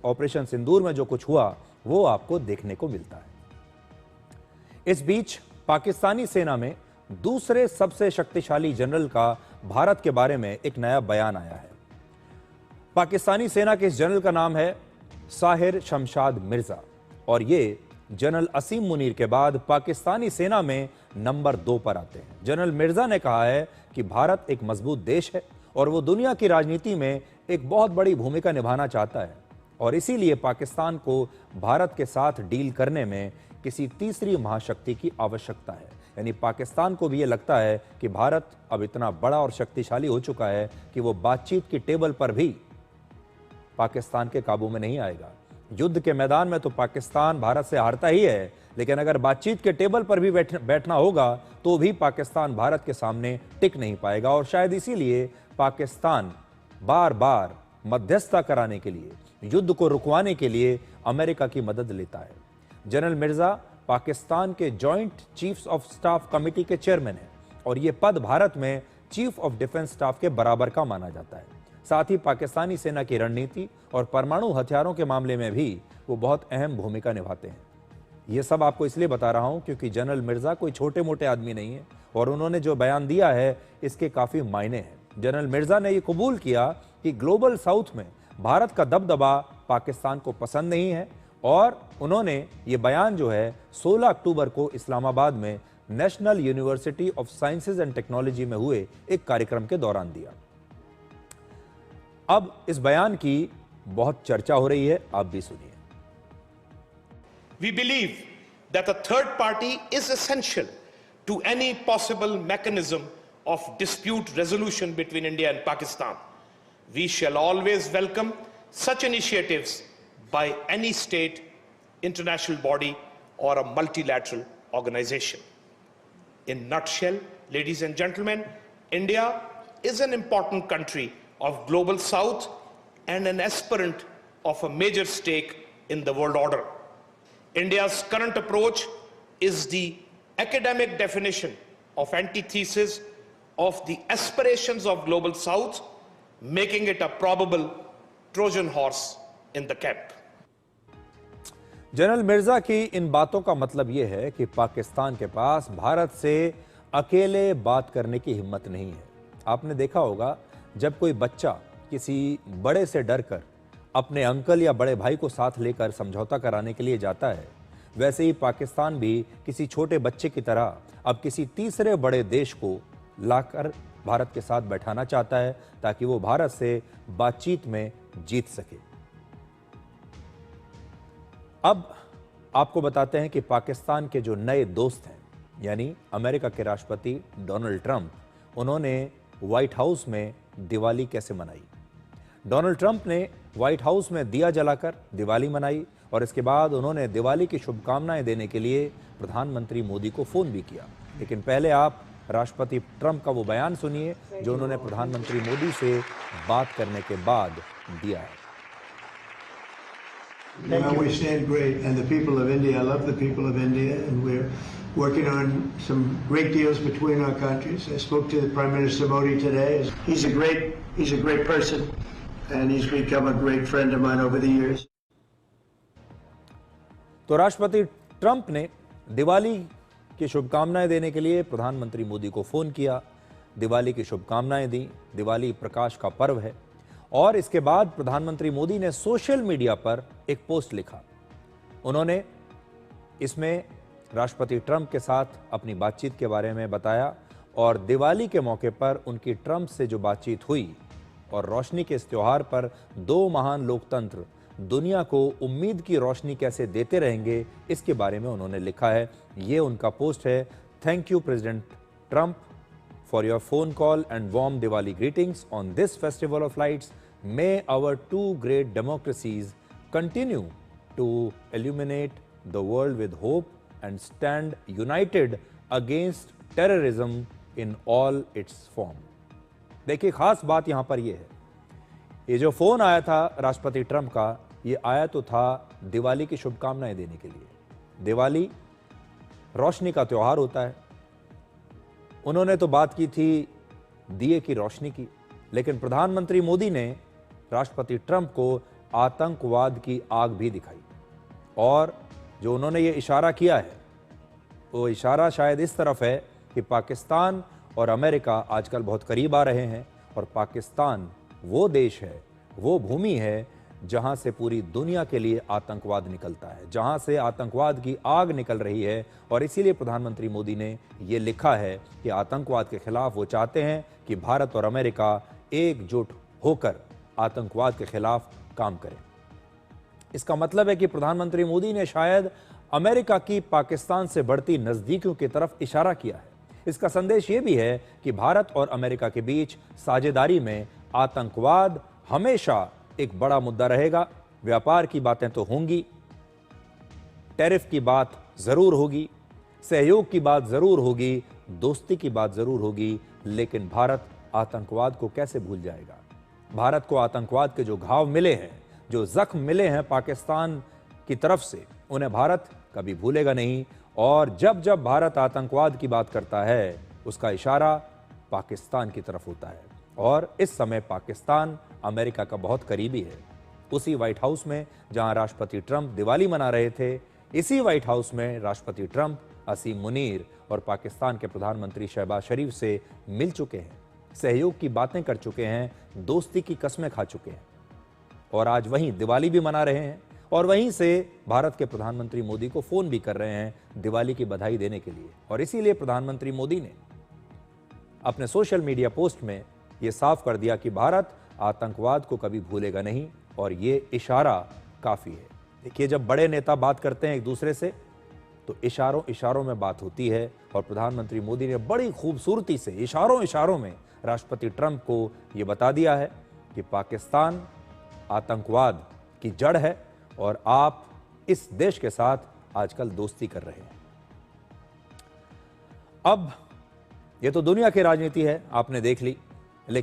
Operation सिंदूर में जो कुछ हुआ वो आपको देखने को मिलता है। इस बीच पाकिस्तानी सेना में दूसरे सबसे शक्तिशाली जनरल का भारत के बारे में एक नया बयान आया है। पाकिस्तानी सेना के इस जनरल का नाम है साहिर शमशाद मिर्जा और ये जनरल असीम मुनीर के बाद पाकिस्तानी सेना में नंबर 2 पर आते हैं। जनरल मिर्जा ने कहा है कि भारत एक मजबूत देश है और वो दुनिया की राजनीति में एक बहुत बड़ी भूमिका निभाना चाहता है और इसीलिए पाकिस्तान को भारत के साथ डील करने में किसी तीसरी महाशक्ति की आवश्यकता है। यानी पाकिस्तान को भी ये लगता है कि भारत अब इतना बड़ा और शक्तिशाली हो चुका है कि वो बातचीत की टेबल पर भी पाकिस्तान के काबू में नहीं आएगा। युद्ध के मैदान में तो पाकिस्तान भारत से हारता ही है, लेकिन अगर बातचीत के टेबल पर भी बैठना होगा तो भी पाकिस्तान भारत के सामने टिक नहीं पाएगा और शायद इसीलिए पाकिस्तान बार बार मध्यस्थता कराने के लिए, युद्ध को रुकवाने के लिए अमेरिका की मदद लेता है। जनरल मिर्जा पाकिस्तान के joint chiefs of staff committee के चेयरमैन हैं और यह पद भारत में चीफ ऑफ डिफेंस स्टाफ के बराबर का माना जाता है। साथ ही पाकिस्तानी सेना की रणनीति और परमाणु हथियारों के मामले में भी वो बहुत अहम भूमिका निभाते हैं। ये सब आपको इसलिए बता रहा हूं क्योंकि जनरल मिर्जा कोई छोटे मोटे आदमी नहीं है और उन्होंने जो बयान दिया है इसके काफी मायने हैं। जनरल मिर्जा ने यह कबूल किया कि ग्लोबल साउथ में भारत का दबदबा पाकिस्तान को पसंद नहीं है और उन्होंने ये बयान जो है 16 अक्टूबर को इस्लामाबाद में national university of sciences and technology में हुए एक कार्यक्रम के दौरान दिया। अब इस बयान की बहुत चर्चा हो रही है, आप भी सुनिए। We believe that a third party is essential to any possible mechanism of dispute resolution between India and Pakistan. We shall always welcome such initiatives by any state, international body or a multilateral organization. In nutshell, ladies and gentlemen, India is an important country of global south and an aspirant of a major stake in the world order. India's current approach is the academic definition of antithesis of the aspirations of global south, making it a probable Trojan horse in the camp. General Mirza की इन बातों का मतलब यह है कि पाकिस्तान के पास भारत से अकेले बात करने की हिम्मत नहीं है। आपने देखा होगा जब कोई बच्चा किसी बड़े से डरकर अपने अंकल या बड़े भाई को साथ लेकर समझौता कराने के लिए जाता है, वैसे ही पाकिस्तान भी किसी छोटे बच्चे की तरह अब किसी तीसरे बड़े देश को लाकर भारत के साथ बैठाना चाहता है ताकि वो भारत से बातचीत में जीत सके। अब आपको बताते हैं कि पाकिस्तान के जो नए दोस्त हैं यानी अमेरिका के राष्ट्रपति डोनाल्ड ट्रंप, उन्होंने व्हाइट हाउस में दिवाली कैसे मनाई। डोनाल्ड ट्रंप ने व्हाइट हाउस में दिया जलाकर दिवाली मनाई और इसके बाद उन्होंने दिवाली की शुभकामनाएं देने के लिए प्रधानमंत्री मोदी को फोन भी किया। लेकिन पहले आप राष्ट्रपति ट्रंप का वो बयान सुनिए जो उन्होंने प्रधानमंत्री मोदी से बात करने के बाद दिया है। Well, we stand great, and the people of India, I love the people of India, and we're working on some great deals between our countries. I spoke to the Prime Minister Modi today. He's a great person, and he's become a great friend of mine over the years. तो राष्ट्रपति Trump ने दिवाली की शुभकामनाएं देने के लिए प्रधानमंत्री मोदी को फोन किया, दिवाली की शुभकामनाएं दी। दिवाली प्रकाश का पर्व है और इसके बाद प्रधानमंत्री मोदी ने सोशल मीडिया पर एक पोस्ट लिखा। उन्होंने इसमें राष्ट्रपति ट्रंप के साथ अपनी बातचीत के बारे में बताया और दिवाली के मौके पर उनकी ट्रंप से जो बातचीत हुई और रोशनी के इस त्योहार पर दो महान लोकतंत्र दुनिया को उम्मीद की रोशनी कैसे देते रहेंगे, इसके बारे में उन्होंने लिखा है। ये उनका पोस्ट है। Thank you president Trump for your phone call and warm Diwali greetings on this festival of lights. May our two great democracies continue to illuminate the world with hope and stand united against terrorism in all its form. देखिए खास बात यहाँ पर ये है, ये जो phone आया था राष्ट्रपति ट्रंप का, ये आया तो था दिवाली की शुभकामनाएं देने के लिए। दिवाली रोशनी का त्योहार होता है। उन्होंने तो बात की थी दिए की रोशनी की, लेकिन प्रधानमंत्री मोदी ने राष्ट्रपति ट्रंप को आतंकवाद की आग भी दिखाई। और जो उन्होंने ये इशारा किया है, वो इशारा शायद इस तरफ है कि पाकिस्तान और अमेरिका आजकल बहुत करीब आ रहे हैं और पाकिस्तान वो देश है, वो भूमि है जहां से पूरी दुनिया के लिए आतंकवाद निकलता है, जहां से आतंकवाद की आग निकल रही है। और इसीलिए प्रधानमंत्री मोदी ने ये लिखा है कि आतंकवाद के खिलाफ वो चाहते हैं कि भारत और अमेरिका एकजुट होकर आतंकवाद के खिलाफ काम करें। इसका मतलब है कि प्रधानमंत्री मोदी ने शायद अमेरिका की पाकिस्तान से बढ़ती नजदीकियों की तरफ इशारा किया है। इसका संदेश ये भी है कि भारत और अमेरिका के बीच साझेदारी में आतंकवाद हमेशा एक बड़ा मुद्दा रहेगा। व्यापार की बातें तो होंगी, टैरिफ की बात जरूर होगी, सहयोग की बात जरूर होगी, दोस्ती की बात जरूर होगी, लेकिन भारत आतंकवाद को कैसे भूल जाएगा। भारत को आतंकवाद के जो घाव मिले हैं, जो जख्म मिले हैं पाकिस्तान की तरफ से, उन्हें भारत कभी भूलेगा नहीं। और जब जब भारत आतंकवाद की बात करता है, उसका इशारा पाकिस्तान की तरफ होता है। और इस समय पाकिस्तान अमेरिका का बहुत करीबी है। उसी व्हाइट हाउस में जहां राष्ट्रपति ट्रंप दिवाली मना रहे थे, इसी व्हाइट हाउस में राष्ट्रपति ट्रंप असीम मुनीर और पाकिस्तान के प्रधानमंत्री शहबाज शरीफ से मिल चुके हैं, सहयोग की बातें कर चुके हैं, दोस्ती की कस्में खा चुके हैं और आज वहीं दिवाली भी मना रहे हैं। और वहीं से भारत के प्रधानमंत्री मोदी को फोन भी कर रहे हैं दिवाली की बधाई देने के लिए। और इसीलिए प्रधानमंत्री मोदी ने अपने सोशल मीडिया पोस्ट में यह साफ कर दिया कि भारत आतंकवाद को कभी भूलेगा नहीं और ये इशारा काफी है। देखिए, जब बड़े नेता बात करते हैं एक दूसरे से तो इशारों में बात होती है। और प्रधानमंत्री मोदी ने बड़ी खूबसूरती से इशारों में राष्ट्रपति ट्रंप को यह बता दिया है कि पाकिस्तान आतंकवाद की जड़ है और आप इस देश के साथ आजकल दोस्ती कर रहे हैं। अब ये तो दुनिया की राजनीति है, आपने देख ली।